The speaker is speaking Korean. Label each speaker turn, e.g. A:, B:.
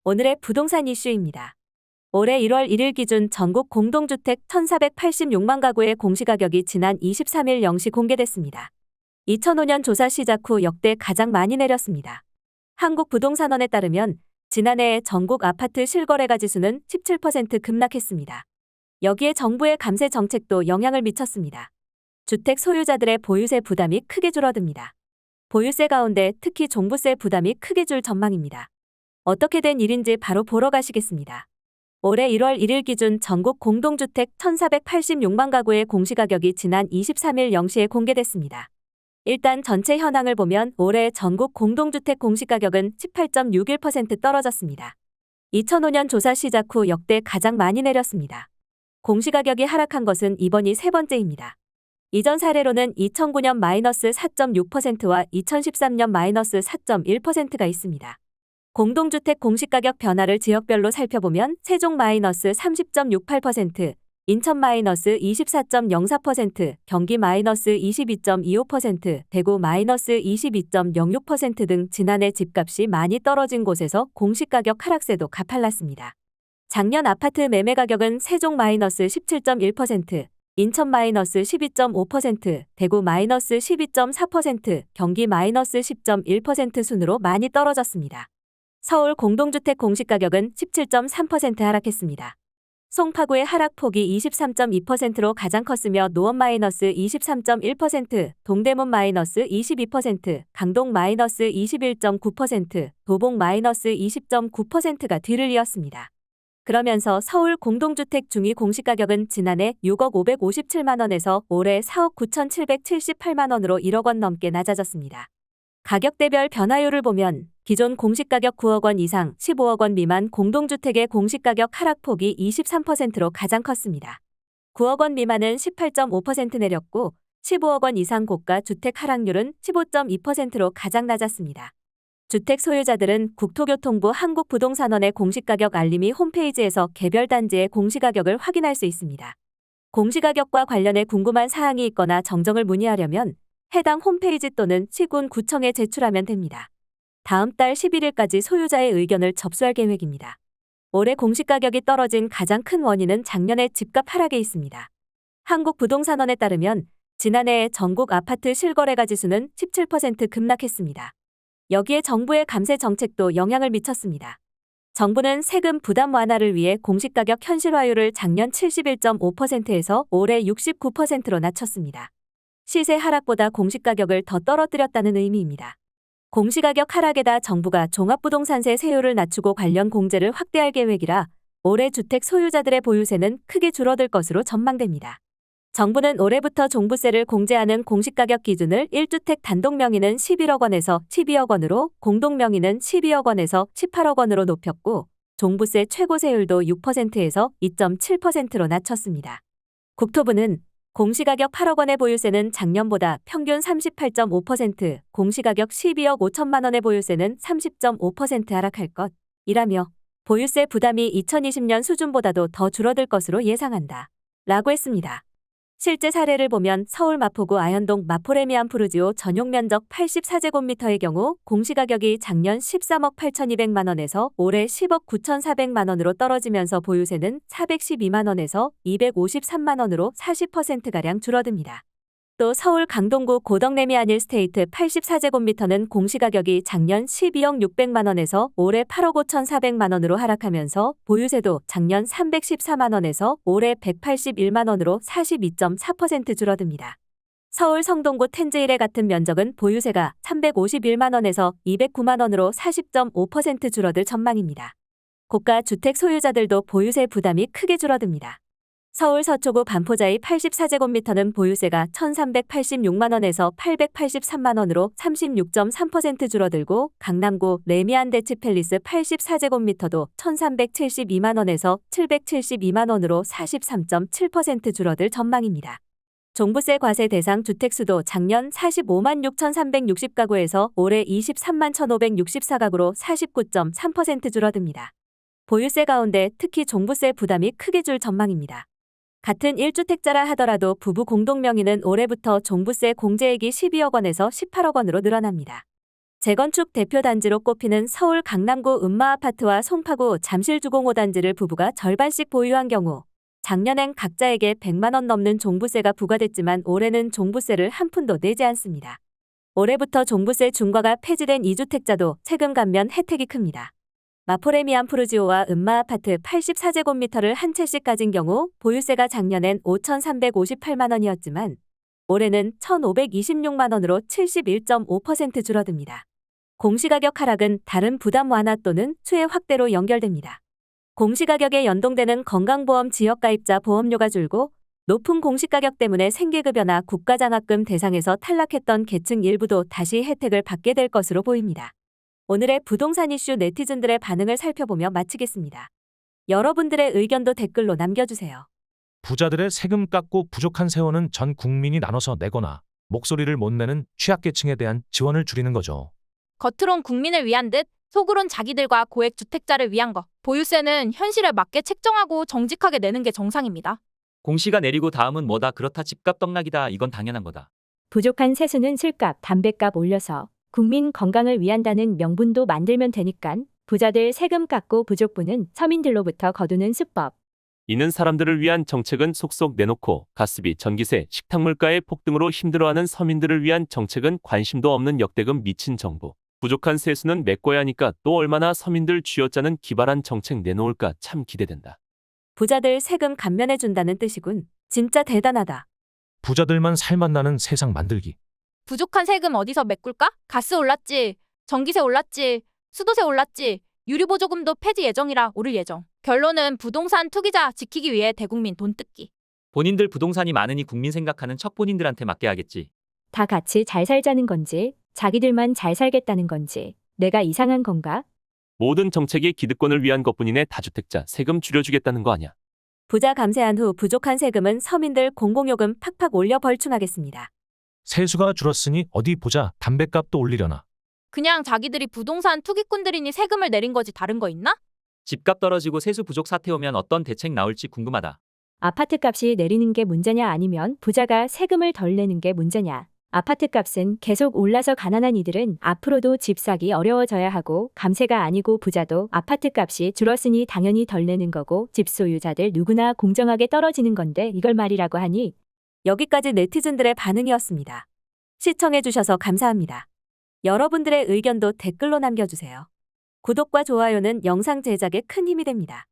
A: 오늘의 부동산 이슈입니다. 올해 1월 1일 기준 전국 공동주택 1,486만 가구의 공시가격이 지난 23일 0시 공개됐습니다. 2005년 조사 시작 후 역대 가장 많이 내렸습니다. 한국부동산원에 따르면 지난해 전국 아파트 실거래가 지수는 17% 급락했습니다. 여기에 정부의 감세 정책도 영향을 미쳤습니다. 주택 소유자들의 보유세 부담이 크게 줄어듭니다. 보유세 가운데 특히 종부세 부담이 크게 줄 전망입니다. 어떻게 된 일인지 바로 보러 가시겠습니다. 올해 1월 1일 기준 전국 공동주택 1,486만 가구의 공시가격이 지난 23일 0시에 공개됐습니다. 일단 전체 현황을 보면 올해 전국 공동주택 공시가격은 18.61% 떨어졌습니다. 2005년 조사 시작 후 역대 가장 많이 내렸습니다. 공시가격이 하락한 것은 이번이 세 번째입니다. 이전 사례로는 2009년 -4.6%와 2013년 -4.1%가 있습니다. 공동주택 공시가격 변화를 지역별로 살펴보면 세종 -30.68%, 인천 -24.04%, 경기 -22.25%, 대구 -22.06% 등 지난해 집값이 많이 떨어진 곳에서 공시가격 하락세도 가팔랐습니다. 작년 아파트 매매 가격은 세종 -17.1%, 인천 -12.5%, 대구 -12.4%, 경기 -10.1% 순으로 많이 떨어졌습니다. 서울 공동주택 공시가격은 17.3% 하락했습니다. 송파구의 하락폭이 23.2%로 가장 컸으며 노원 -23.1%, 동대문 -22%, 강동 -21.9%, 도봉 -20.9%가 뒤를 이었습니다. 그러면서 서울 공동주택 중위 공시가격은 지난해 6억 557만 원에서 올해 4억 9,778만 원으로 1억 원 넘게 낮아졌습니다. 가격대별 변화율을 보면 기존 공시가격 9억 원 이상 15억 원 미만 공동주택의 공시가격 하락폭이 23%로 가장 컸습니다. 9억 원 미만은 18.5% 내렸고 15억 원 이상 고가 주택 하락률은 15.2%로 가장 낮았습니다. 주택 소유자들은 국토교통부 한국부동산원의 공시가격 알림이 홈페이지에서 개별 단지의 공시가격을 확인할 수 있습니다. 공시가격과 관련해 궁금한 사항이 있거나 정정을 문의하려면 해당 홈페이지 또는 시군 구청에 제출하면 됩니다. 다음 달 11일까지 소유자의 의견을 접수할 계획입니다. 올해 공시가격이 떨어진 가장 큰 원인은 작년의 집값 하락에 있습니다. 한국부동산원에 따르면 지난해 전국 아파트 실거래가 지수는 17% 급락했습니다. 여기에 정부의 감세 정책도 영향을 미쳤습니다. 정부는 세금 부담 완화를 위해 공시가격 현실화율을 작년 71.5%에서 올해 69%로 낮췄습니다. 시세 하락보다 공시가격을 더 떨어뜨렸다는 의미입니다. 공시가격 하락에다 정부가 종합부동산세 세율을 낮추고 관련 공제를 확대할 계획이라 올해 주택 소유자들의 보유세는 크게 줄어들 것으로 전망됩니다. 정부는 올해부터 종부세를 공제하는 공시가격 기준을 1주택 단독 명의는 11억 원에서 12억 원으로, 공동 명의는 12억 원에서 18억 원으로 높였고 종부세 최고세율도 6%에서 2.7%로 낮췄습니다. 국토부는 공시가격 8억 원의 보유세는 작년보다 평균 38.5%, 공시가격 12억 5천만 원의 보유세는 30.5% 하락할 것이라며 보유세 부담이 2020년 수준보다도 더 줄어들 것으로 예상한다. 라고 했습니다. 실제 사례를 보면 서울 마포구 아현동 마포레미안 푸르지오 전용 면적 84제곱미터의 경우 공시가격이 작년 13억 8,200만 원에서 올해 10억 9,400만 원으로 떨어지면서 보유세는 412만 원에서 253만 원으로 40%가량 줄어듭니다. 또 서울 강동구 고덕레미안 일스테이트 84제곱미터는 공시가격이 작년 12억 600만 원에서 올해 8억 5,400만 원으로 하락하면서 보유세도 작년 314만 원에서 올해 181만 원으로 42.4% 줄어듭니다. 서울 성동구 텐즈일의 같은 면적은 보유세가 351만 원에서 209만 원으로 40.5% 줄어들 전망입니다. 고가 주택 소유자들도 보유세 부담이 크게 줄어듭니다. 서울 서초구 반포자이 84제곱미터는 보유세가 1,386만 원에서 883만 원으로 36.3% 줄어들고 강남구 레미안 대치팰리스 84제곱미터도 1,372만 원에서 772만 원으로 43.7% 줄어들 전망입니다. 종부세 과세 대상 주택수도 작년 45만 6,360가구에서 올해 23만 1,564가구로 49.3% 줄어듭니다. 보유세 가운데 특히 종부세 부담이 크게 줄 전망입니다. 같은 1주택자라 하더라도 부부 공동명의는 올해부터 종부세 공제액이 12억 원에서 18억 원으로 늘어납니다. 재건축 대표 단지로 꼽히는 서울 강남구 음마아파트와 송파구 잠실주공 5단지를 부부가 절반씩 보유한 경우 작년엔 각자에게 100만 원 넘는 종부세가 부과됐지만 올해는 종부세를 한 푼도 내지 않습니다. 올해부터 종부세 중과가 폐지된 2주택자도 세금 감면 혜택이 큽니다. 마포레미안 푸르지오와 음마아파트 84제곱미터를 한 채씩 가진 경우 보유세가 작년엔 5,358만 원이었지만 올해는 1,526만 원으로 71.5% 줄어듭니다. 공시가격 하락은 다른 부담 완화 또는 수혜 확대로 연결됩니다. 공시가격에 연동되는 건강보험 지역가입자 보험료가 줄고 높은 공시가격 때문에 생계급여나 국가장학금 대상에서 탈락했던 계층 일부도 다시 혜택을 받게 될 것으로 보입니다. 오늘의 부동산 이슈 네티즌들의 반응을 살펴보며 마치겠습니다. 여러분들의 의견도 댓글로 남겨주세요.
B: 부자들의 세금 깎고 부족한 세원은 전 국민이 나눠서 내거나 목소리를 못 내는 취약계층에 대한 지원을 줄이는 거죠.
C: 겉으론 국민을 위한 듯 속으론 자기들과 고액 주택자를 위한 거. 보유세는 현실에 맞게 책정하고 정직하게 내는 게 정상입니다.
D: 공시가 내리고 다음은 뭐다 그렇다 집값 떡락이다 이건 당연한 거다.
E: 부족한 세수는 술값, 담뱃값 올려서 국민 건강을 위한다는 명분도 만들면 되니깐 부자들 세금 깎고 부족분은 서민들로부터 거두는 수법.
F: 이는 사람들을 위한 정책은 속속 내놓고 가스비, 전기세, 식탁 물가의 폭등으로 힘들어하는 서민들을 위한 정책은 관심도 없는 역대급 미친 정부. 부족한 세수는 메꿔야 하니까 또 얼마나 서민들 쥐어짜는 기발한 정책 내놓을까 참 기대된다.
A: 부자들 세금 감면해준다는 뜻이군. 진짜 대단하다.
B: 부자들만 살맛나는 세상 만들기.
C: 부족한 세금 어디서 메꿀까? 가스 올랐지, 전기세 올랐지, 수도세 올랐지, 유류보조금도 폐지 예정이라 오를 예정. 결론은 부동산 투기자 지키기 위해 대국민 돈 뜯기.
D: 본인들 부동산이 많으니 국민 생각하는 척 본인들한테 맡게 하겠지.
E: 다 같이 잘 살자는 건지 자기들만 잘 살겠다는 건지 내가 이상한 건가?
F: 모든 정책이 기득권을 위한 것뿐이네. 다주택자 세금 줄여주겠다는 거 아냐.
A: 부자 감세한 후 부족한 세금은 서민들 공공요금 팍팍 올려 벌충하겠습니다.
B: 세수가 줄었으니 어디 보자 담뱃값도 올리려나.
C: 그냥 자기들이 부동산 투기꾼들이니 세금을 내린 거지 다른 거 있나?
D: 집값 떨어지고 세수 부족 사태 오면 어떤 대책 나올지 궁금하다.
E: 아파트값이 내리는 게 문제냐 아니면 부자가 세금을 덜 내는 게 문제냐. 아파트값은 계속 올라서 가난한 이들은 앞으로도 집 사기 어려워져야 하고 감세가 아니고 부자도 아파트값이 줄었으니 당연히 덜 내는 거고 집 소유자들 누구나 공정하게 떨어지는 건데 이걸 말이라고 하니.
A: 여기까지 네티즌들의 반응이었습니다. 시청해주셔서 감사합니다. 여러분들의 의견도 댓글로 남겨주세요. 구독과 좋아요는 영상 제작에 큰 힘이 됩니다.